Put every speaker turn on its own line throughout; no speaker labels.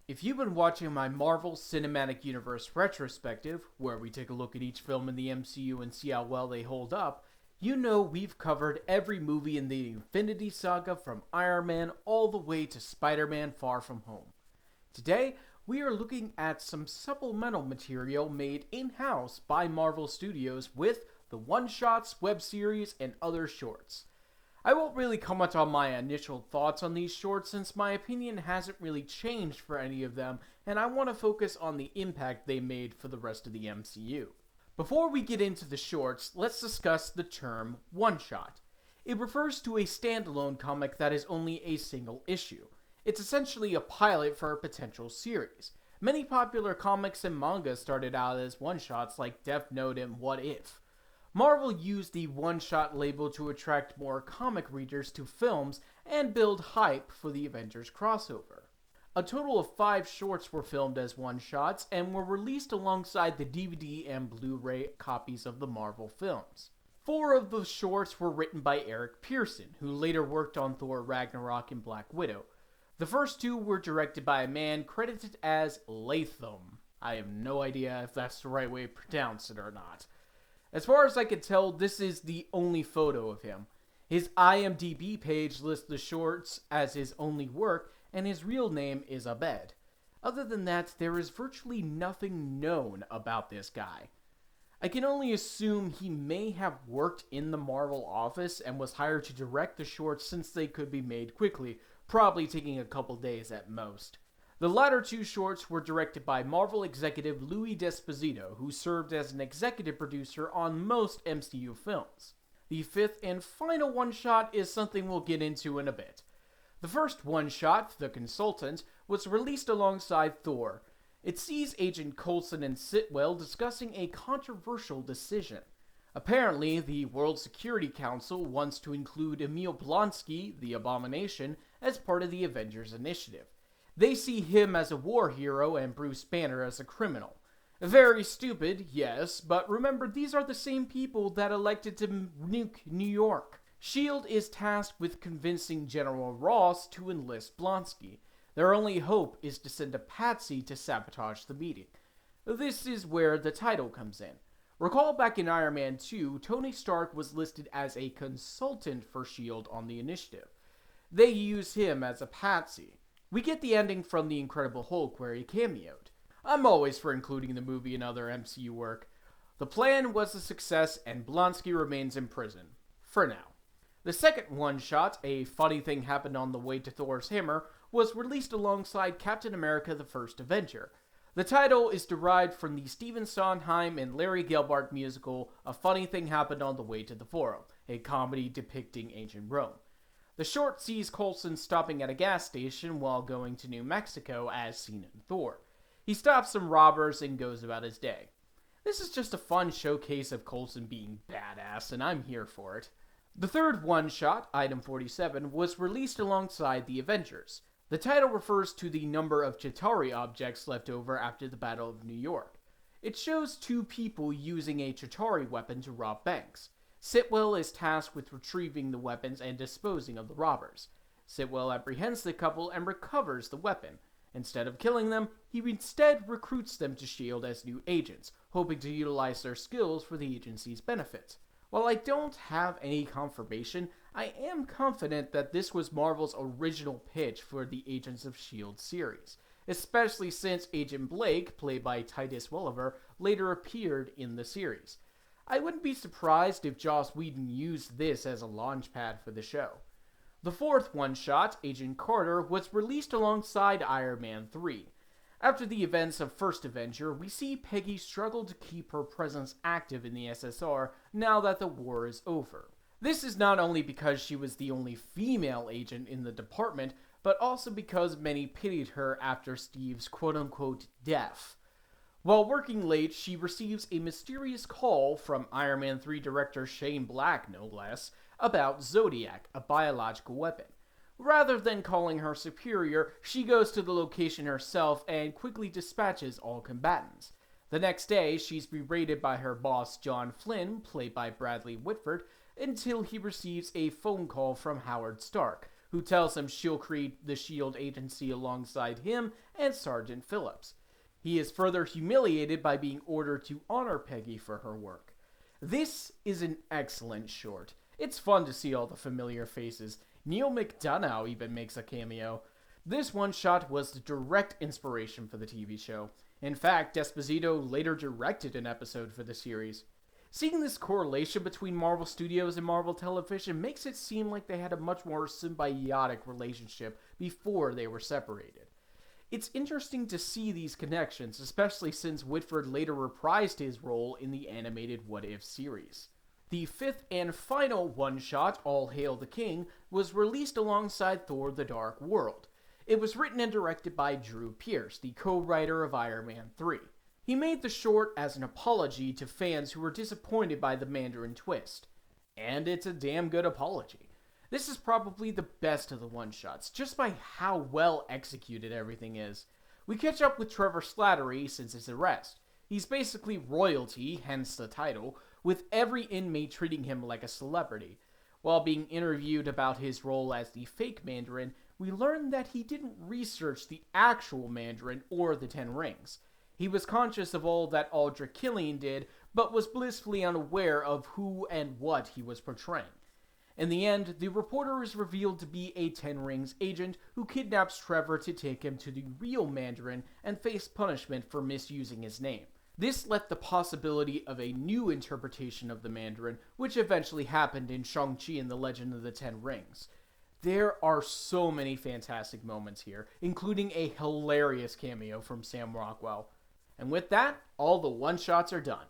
If you've been watching my Marvel Cinematic Universe retrospective, where we take a look at each film in the MCU and see how well they hold up, you know we've covered every movie in the Infinity Saga from Iron Man all the way to Spider-Man Far From Home. Today, we are looking at some supplemental material made in-house by Marvel Studios with the one-shots, web series, and other shorts. I won't really comment on my initial thoughts on these shorts since my opinion hasn't really changed for any of them, and I want to focus on the impact they made for the rest of the MCU. Before we get into the shorts, let's discuss the term one-shot. It refers to a standalone comic that is only a single issue. It's essentially a pilot for a potential series. Many popular comics and manga started out as one-shots like Death Note and What If. Marvel used the one-shot label to attract more comic readers to films and build hype for the Avengers crossover. A total of 5 shorts were filmed as one-shots and were released alongside the DVD and Blu-ray copies of the Marvel films. 4 of the shorts were written by Eric Pearson, who later worked on Thor Ragnarok and Black Widow. The first 2 were directed by a man credited as Latham. I have no idea if that's the right way to pronounce it or not. As far as I can tell, this is the only photo of him. His IMDb page lists the shorts as his only work, and his real name is Abed. Other than that, there is virtually nothing known about this guy. I can only assume he may have worked in the Marvel office and was hired to direct the shorts since they could be made quickly, probably taking a couple days at most. The latter 2 shorts were directed by Marvel executive Louis D'Esposito, who served as an executive producer on most MCU films. The 5th and final one-shot is something we'll get into in a bit. The first one-shot, The Consultant, was released alongside Thor. It sees Agent Coulson and Sitwell discussing a controversial decision. Apparently, the World Security Council wants to include Emil Blonsky, the Abomination, as part of the Avengers Initiative. They see him as a war hero and Bruce Banner as a criminal. Very stupid, yes, but remember these are the same people that elected to nuke New York. S.H.I.E.L.D. is tasked with convincing General Ross to enlist Blonsky. Their only hope is to send a patsy to sabotage the meeting. This is where the title comes in. Recall back in Iron Man 2, Tony Stark was listed as a consultant for S.H.I.E.L.D. on the initiative. They use him as a patsy. We get the ending from The Incredible Hulk where he cameoed. I'm always for including the movie in other MCU work. The plan was a success and Blonsky remains in prison. For now. The second one-shot, A Funny Thing Happened on the Way to Thor's Hammer, was released alongside Captain America the First Avenger. The title is derived from the Stephen Sondheim and Larry Gelbart musical A Funny Thing Happened on the Way to the Forum, a comedy depicting ancient Rome. The short sees Coulson stopping at a gas station while going to New Mexico as seen in Thor. He stops some robbers and goes about his day. This is just a fun showcase of Coulson being badass, and I'm here for it. The third one-shot, Item 47, was released alongside the Avengers. The title refers to the number of Chitauri objects left over after the Battle of New York. It shows 2 people using a Chitauri weapon to rob banks. Sitwell is tasked with retrieving the weapons and disposing of the robbers. Sitwell apprehends the couple and recovers the weapon. Instead of killing them, he instead recruits them to S.H.I.E.L.D. as new agents, hoping to utilize their skills for the agency's benefit. While I don't have any confirmation, I am confident that this was Marvel's original pitch for the Agents of S.H.I.E.L.D. series, especially since Agent Blake, played by Titus Welliver, later appeared in the series. I wouldn't be surprised if Joss Whedon used this as a launchpad for the show. The fourth one-shot, Agent Carter, was released alongside Iron Man 3. After the events of First Avenger, we see Peggy struggle to keep her presence active in the SSR now that the war is over. This is not only because she was the only female agent in the department, but also because many pitied her after Steve's quote-unquote death. While working late, she receives a mysterious call from Iron Man 3 director Shane Black, no less, about Zodiac, a biological weapon. Rather than calling her superior, she goes to the location herself and quickly dispatches all combatants. The next day, she's berated by her boss John Flynn, played by Bradley Whitford, until he receives a phone call from Howard Stark, who tells him she'll create the SHIELD agency alongside him and Sergeant Phillips. He is further humiliated by being ordered to honor Peggy for her work. This is an excellent short. It's fun to see all the familiar faces. Neil McDonough even makes a cameo. This one-shot was the direct inspiration for the TV show. In fact, Esposito later directed an episode for the series. Seeing this correlation between Marvel Studios and Marvel Television makes it seem like they had a much more symbiotic relationship before they were separated. It's interesting to see these connections, especially since Whitford later reprised his role in the animated What If series. The fifth and final one-shot, All Hail the King, was released alongside Thor: The Dark World. It was written and directed by Drew Pearce, the co-writer of Iron Man 3. He made the short as an apology to fans who were disappointed by the Mandarin twist. And it's a damn good apology. This is probably the best of the one-shots, just by how well executed everything is. We catch up with Trevor Slattery since his arrest. He's basically royalty, hence the title, with every inmate treating him like a celebrity. While being interviewed about his role as the fake Mandarin, we learn that he didn't research the actual Mandarin or the Ten Rings. He was conscious of all that Aldrich Killian did, but was blissfully unaware of who and what he was portraying. In the end, the reporter is revealed to be a Ten Rings agent who kidnaps Trevor to take him to the real Mandarin and face punishment for misusing his name. This left the possibility of a new interpretation of the Mandarin, which eventually happened in Shang-Chi and the Legend of the Ten Rings. There are so many fantastic moments here, including a hilarious cameo from Sam Rockwell. And with that, all the one-shots are done.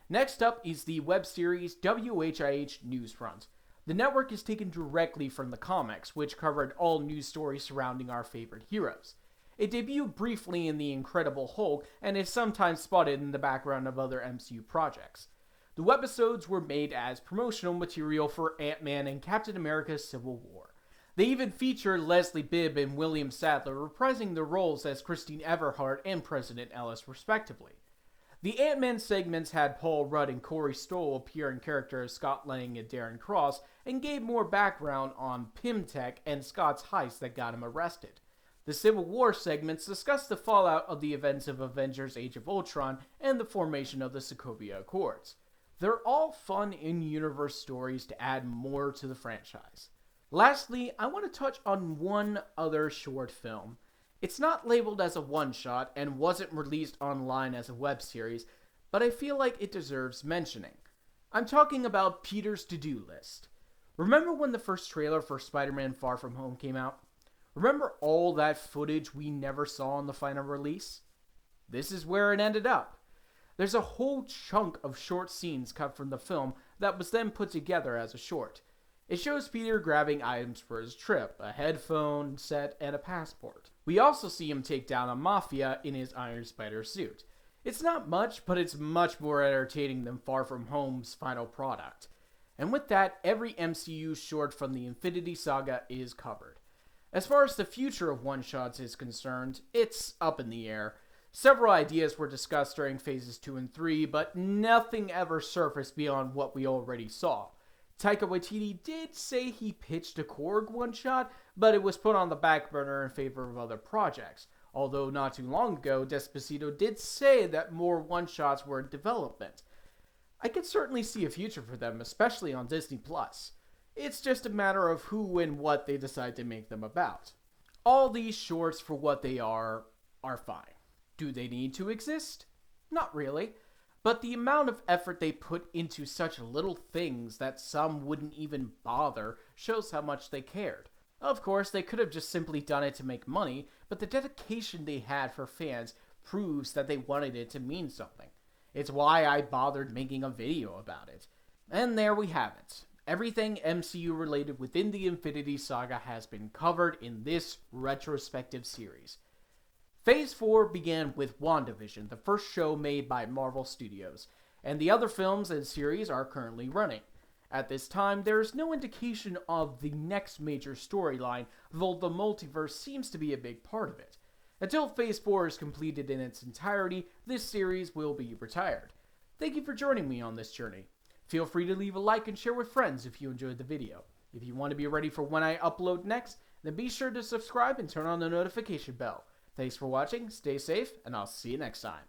Next up is the web series WHIH Newsfront. The network is taken directly from the comics, which covered all news stories surrounding our favorite heroes. It debuted briefly in The Incredible Hulk and is sometimes spotted in the background of other MCU projects. The webisodes were made as promotional material for Ant-Man and Captain America Civil War. They even feature Leslie Bibb and William Sadler reprising their roles as Christine Everhart and President Ellis respectively. The Ant-Man segments had Paul Rudd and Corey Stoll appear in character as Scott Lang and Darren Cross, and gave more background on Pymtech and Scott's heist that got him arrested. The Civil War segments discuss the fallout of the events of Avengers Age of Ultron and the formation of the Sokovia Accords. They're all fun in-universe stories to add more to the franchise. Lastly, I want to touch on one other short film. It's not labeled as a one-shot and wasn't released online as a web series, but I feel like it deserves mentioning. I'm talking about Peter's To-Do List. Remember when the first trailer for Spider-Man Far From Home came out? Remember all that footage we never saw in the final release? This is where it ended up. There's a whole chunk of short scenes cut from the film that was then put together as a short. It shows Peter grabbing items for his trip, a headphone set, and a passport. We also see him take down a mafia in his Iron Spider suit. It's not much, but it's much more entertaining than Far From Home's final product. And with that, every MCU short from the Infinity Saga is covered. As far as the future of one-shots is concerned, it's up in the air. Several ideas were discussed during phases 2 and 3, but nothing ever surfaced beyond what we already saw. Taika Waititi did say he pitched a Korg one-shot, but it was put on the back burner in favor of other projects. Although not too long ago, Despacito did say that more one-shots were in development. I could certainly see a future for them, especially on Disney+. It's just a matter of who and what they decide to make them about. All these shorts, for what they are fine. Do they need to exist? Not really. But the amount of effort they put into such little things that some wouldn't even bother shows how much they cared. Of course, they could have just simply done it to make money, but the dedication they had for fans proves that they wanted it to mean something. It's why I bothered making a video about it. And there we have it. Everything MCU related within the Infinity Saga has been covered in this retrospective series. Phase 4 began with WandaVision, the first show made by Marvel Studios, and the other films and series are currently running. At this time, there is no indication of the next major storyline, though the multiverse seems to be a big part of it. Until Phase 4 is completed in its entirety, this series will be retired. Thank you for joining me on this journey. Feel free to leave a like and share with friends if you enjoyed the video. If you want to be ready for when I upload next, then be sure to subscribe and turn on the notification bell. Thanks for watching, stay safe, and I'll see you next time.